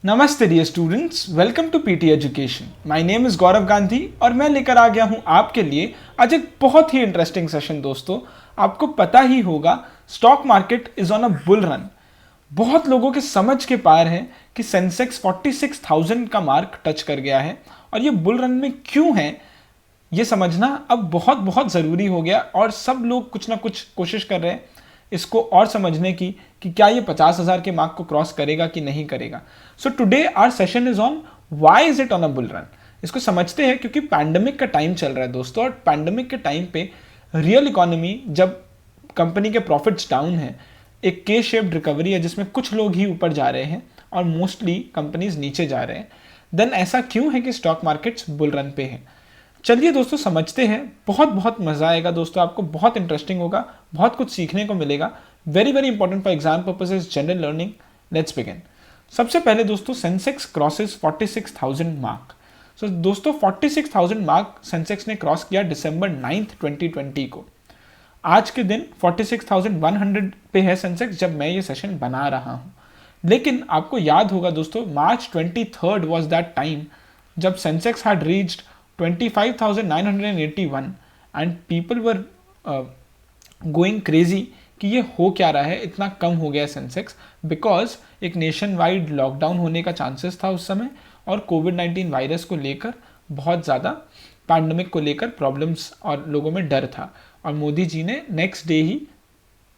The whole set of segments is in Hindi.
नमस्ते dear students, welcome to PT education. My name is Gaurav Gandhi और मैं लेकर आ गया हूं आपके लिए आज एक बहुत ही इंटरेस्टिंग सेशन। दोस्तों, आपको पता ही होगा stock market is on a bull run. बहुत लोगों के समझ के पार है कि सेंसेक्स 46,000 का मार्क टच कर गया है और ये बुल रन में क्यों है ये समझना अब बहुत बहुत ज़रूरी हो गया और सब लोग कुछ ना कुछ कोशिश कर रहे हैं इसको और समझने की कि क्या ये 50,000 के मार्क को क्रॉस करेगा कि नहीं करेगा। So today our session is on why is it on a bull run. इसको समझते हैं क्योंकि पैंडेमिक का टाइम चल रहा है दोस्तों, और पैंडेमिक के टाइम पे रियल इकोनॉमी जब कंपनी के प्रॉफिट्स डाउन है, एक के शेप्ड रिकवरी है जिसमें कुछ लोग ही ऊपर जा रहे हैं और मोस्टली कंपनीज नीचे जा रहे हैं, देन ऐसा क्यों है कि स्टॉक मार्केट्स बुल रन पे है। चलिए दोस्तों समझते हैं, बहुत बहुत मजा आएगा दोस्तों, आपको बहुत इंटरेस्टिंग होगा, बहुत कुछ सीखने को मिलेगा। Very very important for exam purposes, general learning. Let's begin. सबसे पहले दोस्तों सेंसेक्स क्रॉसेस 46,000 मार्क। सो दोस्तों 46,000 मार्क सेंसेक्स ने क्रॉस किया दिसंबर 9th 2020 को। आज के दिन 46,100 पे है सेंसेक्स जब मैं ये सेशन बना रहा हूँ। लेकिन आपको याद होगा दोस्तों, मार्च 23rd वॉज दैट टाइम जब Sensex had reached 25,981 and people were going crazy कि ये हो क्या रहा है, इतना कम हो गया सेंसेक्स, बिकॉज एक नेशन वाइड लॉकडाउन होने का चांसेस था उस समय और कोविड-19 वायरस को लेकर बहुत ज़्यादा, पैंडमिक को लेकर प्रॉब्लम्स और लोगों में डर था और मोदी जी ने नेक्स्ट डे ही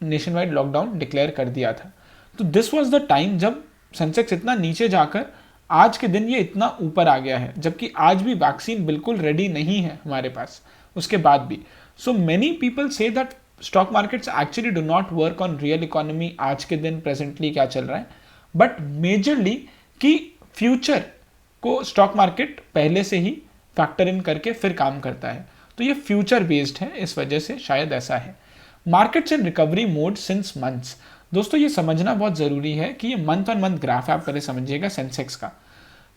नेशन वाइड लॉकडाउन डिक्लेयर कर दिया था। तो दिस वॉज द टाइम जब सेंसेक्स इतना नीचे जाकर आज के दिन ये इतना ऊपर आ गया है, जबकि आज भी वैक्सीन बिल्कुल रेडी नहीं है हमारे पास उसके बाद भी। So many people say that stock markets actually do not work on real economy आज के दिन प्रेजेंटली क्या चल रहा है, बट मेजरली कि फ्यूचर को स्टॉक मार्केट पहले से ही फैक्टर इन करके फिर काम करता है। तो ये फ्यूचर बेस्ड है, इस वजह से शायद ऐसा है। Markets in recovery mode since months. दोस्तों ये समझना बहुत ज़रूरी है कि ये मंथ ऑन मंथ ग्राफ है, आप पहले समझिएगा सेंसेक्स का।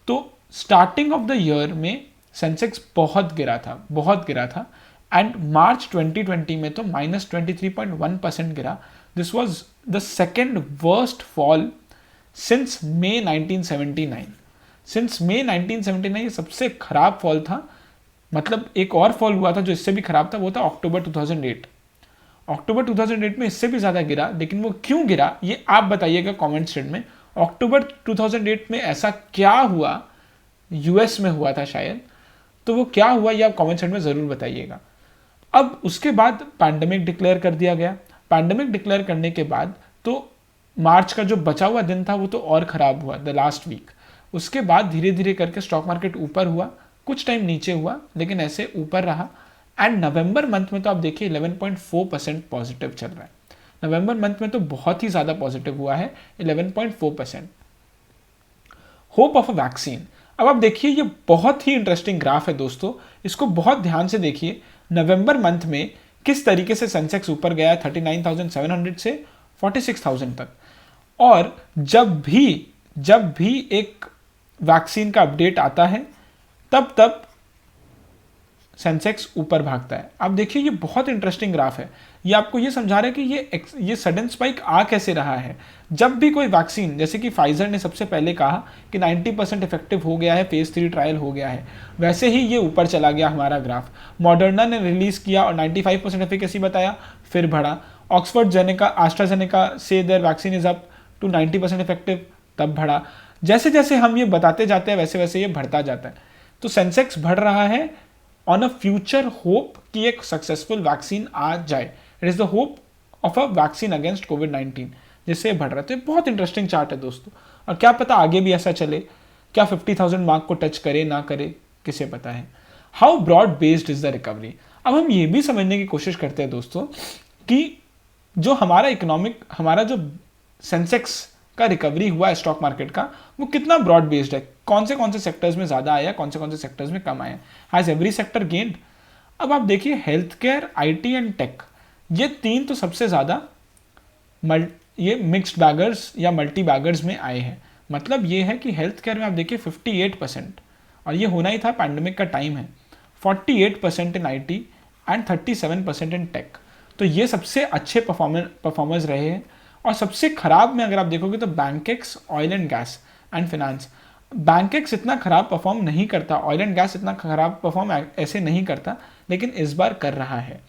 तो स्टार्टिंग ऑफ द ईयर में सेंसेक्स बहुत गिरा था एंड मार्च 2020 में तो -23.1% गिरा। This was the second worst fall since May 1979। Since May 1979 ये सबसे खराब फॉल था। मतलब एक और फॉल हुआ था जो इससे भी खराब था, वो था अक्टूबर 2008। अक्टूबर 2008 में इससे भी ज़्यादा गिरा, लेकिन वो क्यों गिरा ये आप बताइएगा कमेंट सेक्शन में। अक्टूबर 2008 में ऐसा क्या हुआ, यूएस में हुआ था शायद, तो वो क्या हुआ ये आप कमेंट सेक्शन में ज़रूर बताइएगा। अब उसके बाद पैंडेमिक डिक्लेयर कर दिया गया। पैंडेमिक डिक्लेयर करने के बाद तो मार्च का जो बचा हुआ दिन था वो तो और ख़राब हुआ, द लास्ट वीक। उसके बाद धीरे धीरे करके स्टॉक मार्केट ऊपर हुआ, कुछ टाइम नीचे हुआ, लेकिन ऐसे ऊपर रहा। एंड नवंबर मंथ में तो आप देखिए 11.4% पॉजिटिव चल रहा है। नवंबर मंथ में तो बहुत ही ज़्यादा पॉजिटिव हुआ है, 11.4%। Hope of a vaccine. अब आप देखिए ये बहुत ही इंटरेस्टिंग ग्राफ है दोस्तों, इसको बहुत ध्यान से देखिए। नवंबर मंथ में किस तरीके से सेंसेक्स ऊपर गया है 39,700 से 46,000 तक। और जब भी एक वैक्सीन का अपडेट आता है तब सेंसेक्स ऊपर भागता है। आप देखिए ये बहुत इंटरेस्टिंग ग्राफ है, ये आपको ये समझा रहा है कि ये सडन स्पाइक आ कैसे रहा है। जब भी कोई वैक्सीन, जैसे कि फाइजर ने सबसे पहले कहा कि 90% इफेक्टिव हो गया है, फेज 3 ट्रायल हो गया है, वैसे ही ये ऊपर चला गया हमारा ग्राफ। मॉडर्ना ने रिलीज किया और 95% एफिकेसी बताया, फिर बढ़ा। ऑक्सफर्ड जेनेका, एस्ट्राजेनेका से their vaccine is up to 90% effective, तब बढ़ा। जैसे जैसे हम ये बताते जाते हैं वैसे वैसे ये बढ़ता जाता है। तो सेंसेक्स बढ़ रहा है ऑन अ फ्यूचर होप कि एक सक्सेसफुल वैक्सीन आ जाए। It is the hope of a vaccine against कोविड-19, जिससे बढ़ रहा है। तो बहुत इंटरेस्टिंग चार्ट है दोस्तों, और क्या पता आगे भी ऐसा चले, क्या 50,000 मार्क को टच करे ना करे, किसे पता है। How broad based is the recovery. अब हम ये भी समझने की कोशिश करते हैं दोस्तों कि जो हमारा जो सेंसेक्स का रिकवरी हुआ है स्टॉक मार्केट का, वो कितना ब्रॉड बेस्ड है, कौन से सेक्टर्स में ज़्यादा आया, कौन से सेक्टर्स में कम आया। Has every sector gained. अब आप देखिए health care, IT and tech, ये तीन तो सबसे ज़्यादा ये मिक्स्ड बैगर्स या मल्टी बैगर्स में आए हैं। मतलब ये है कि हेल्थ केयर में आप देखिए 58%, और ये होना ही था, पैंडेमिक का टाइम है। 48% in IT and 37% in tech. तो ये सबसे अच्छे परफॉर्मर्स रहे हैं। और सबसे खराब में अगर आप देखोगे तो Bankex, oil and gas, and finance. Bankex इतना खराब परफॉर्म नहीं करता, ऑयल एंड गैस इतना खराब परफॉर्म ऐसे नहीं करता, लेकिन इस बार कर रहा है।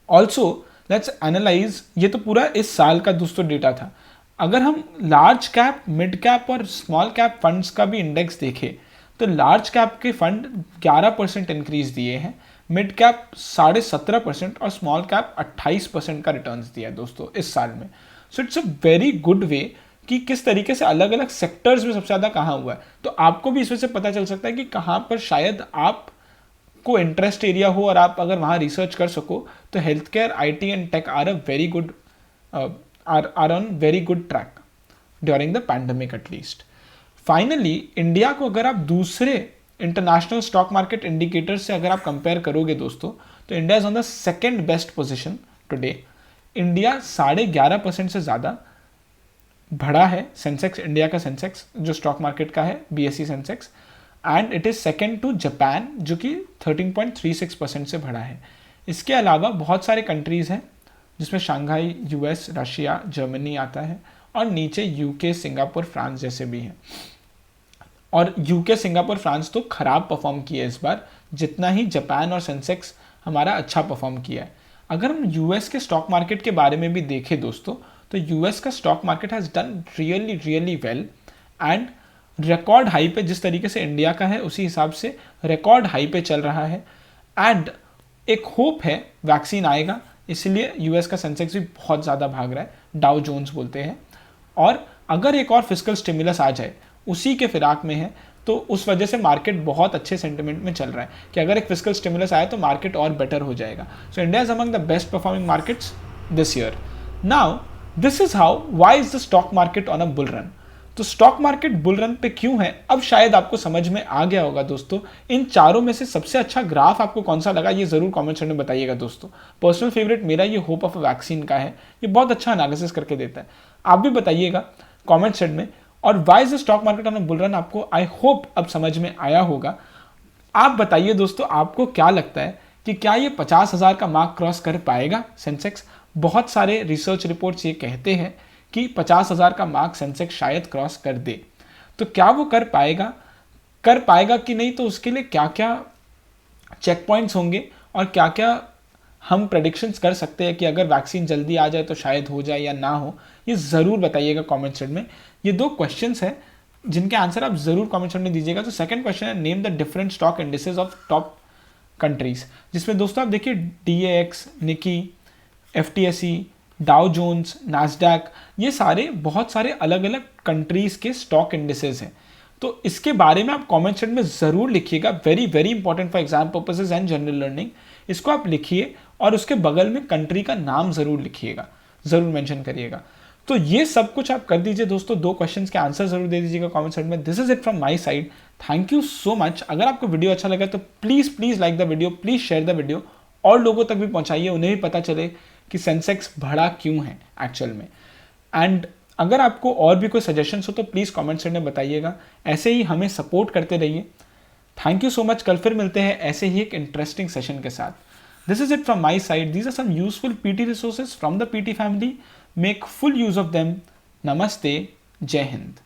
ऑल्सो लेट्स एनालाइज, ये तो पूरा इस साल का दोस्तों डेटा था। अगर हम लार्ज कैप, मिड कैप और स्मॉल कैप फंड्स का भी इंडेक्स देखें तो लार्ज कैप के फंड 11% इंक्रीज दिए हैं, मिड कैप 17.5% और स्मॉल कैप 28% का रिटर्न्स दिया है दोस्तों इस साल में। So it's a very good way कि किस तरीके से अलग अलग सेक्टर्स में सबसे ज़्यादा कहाँ हुआ है। तो आपको भी इसमें से पता चल सकता है कि कहाँ पर शायद आप को इंटरेस्ट एरिया हो और आप अगर वहाँ रिसर्च कर सको, तो health care, IT and tech are a very good are on very good track during the pandemic at least. Finally India को अगर आप दूसरे इंटरनेशनल स्टॉक मार्केट इंडिकेटर्स से अगर आप कंपेयर करोगे दोस्तों, तो India is on the second best position today. India 11.5% से ज़्यादा बढ़ा है सेंसेक्स, इंडिया का सेंसेक्स जो स्टॉक मार्केट का है, BSE Sensex, and it is second to Japan जो कि 13.36% से बढ़ा है। इसके अलावा बहुत सारे कंट्रीज़ हैं जिसमें शंघाई, US, रशिया, जर्मनी आता है, और नीचे UK, सिंगापुर, फ्रांस जैसे भी हैं। और UK, सिंगापुर, फ्रांस तो खराब परफॉर्म किया इस बार, जितना ही जापान और सेंसेक्स हमारा अच्छा परफॉर्म किया है। अगर हम US के स्टॉक मार्केट के बारे में भी देखें दोस्तों, तो US का stock market has done really well and record high पे, जिस तरीके से इंडिया का है उसी हिसाब से रिकॉर्ड हाई पे चल रहा है। एंड एक होप है वैक्सीन आएगा, इसलिए US का सेंसेक्स भी बहुत ज़्यादा भाग रहा है, डाउ जोन्स बोलते हैं। और अगर एक और फिस्कल स्टिमुलस आ जाए, उसी के फिराक में है, तो उस वजह से मार्केट बहुत अच्छे सेंटिमेंट में चल रहा है कि अगर एक फिस्कल स्टिमुलस आए तो मार्केट और बेटर हो जाएगा। So India is among the best performing markets this year. Now this is how why is the stock market on a bull run. तो स्टॉक मार्केट बुल रन पे क्यों है, अब शायद आपको समझ में आ गया होगा दोस्तों। इन चारों में से सबसे अच्छा ग्राफ आपको कौन सा लगा, ये जरूर कमेंट सेक्शन में बताइएगा दोस्तों। पर्सनल फेवरेट मेरा ये होप ऑफ वैक्सीन का है, ये बहुत अच्छा एनालिसिस करके देता है। आप भी बताइएगा कमेंट सेक्शन में। और why is the stock market on a bull run आपको आई होप अब समझ में आया होगा। आप बताइए दोस्तों, आपको क्या लगता है कि क्या ये 50,000 का मार्क क्रॉस कर पाएगा सेंसेक्स। बहुत सारे रिसर्च रिपोर्ट्स ये कहते हैं कि 50,000 का मार्क सेंसेक्स शायद क्रॉस कर दे। तो क्या वो कर पाएगा कि नहीं, तो उसके लिए क्या क्या चेक पॉइंट्स होंगे और क्या क्या हम प्रेडिक्शंस कर सकते हैं कि अगर वैक्सीन जल्दी आ जाए तो शायद हो जाए या ना हो, ये ज़रूर बताइएगा कमेंट सेक्शन में। ये 2 क्वेश्चंस हैं जिनके आंसर आप ज़रूर कमेंट सेक्शन में दीजिएगा। तो सेकंड क्वेश्चन है, name the different stock indices of top countries, जिसमें दोस्तों आप देखिए DAX, निकी, FTSE, डाउ जोन्स, नास्डैक, ये सारे बहुत सारे अलग अलग कंट्रीज़ के स्टॉक इंडिसेस हैं। तो इसके बारे में आप कमेंट सेक्शन में ज़रूर लिखिएगा, very important for exam purposes and general learning. इसको आप लिखिए और उसके बगल में कंट्री का नाम ज़रूर लिखिएगा, ज़रूर मेंशन करिएगा। तो ये सब कुछ आप कर दीजिए दोस्तों, 2 क्वेश्चंस के आंसर जरूर दे दीजिएगा कमेंट सेक्शन में। This is it from my side, thank you so much. अगर आपको वीडियो अच्छा लगा तो please like the video, please share the video, और लोगों तक भी पहुंचाइए, उन्हें भी पता चले कि सेंसेक्स बढ़ा क्यों है एक्चुअल में। एंड अगर आपको और भी कोई सजेशंस हो तो प्लीज़ कमेंट सेक्शन में बताइएगा। ऐसे ही हमें सपोर्ट करते रहिए। Thank you so much. कल फिर मिलते हैं ऐसे ही एक इंटरेस्टिंग सेशन के साथ। This is it from my side. These are some useful PT resources from the PT family. Make full use of them. Namaste. Jai Hind.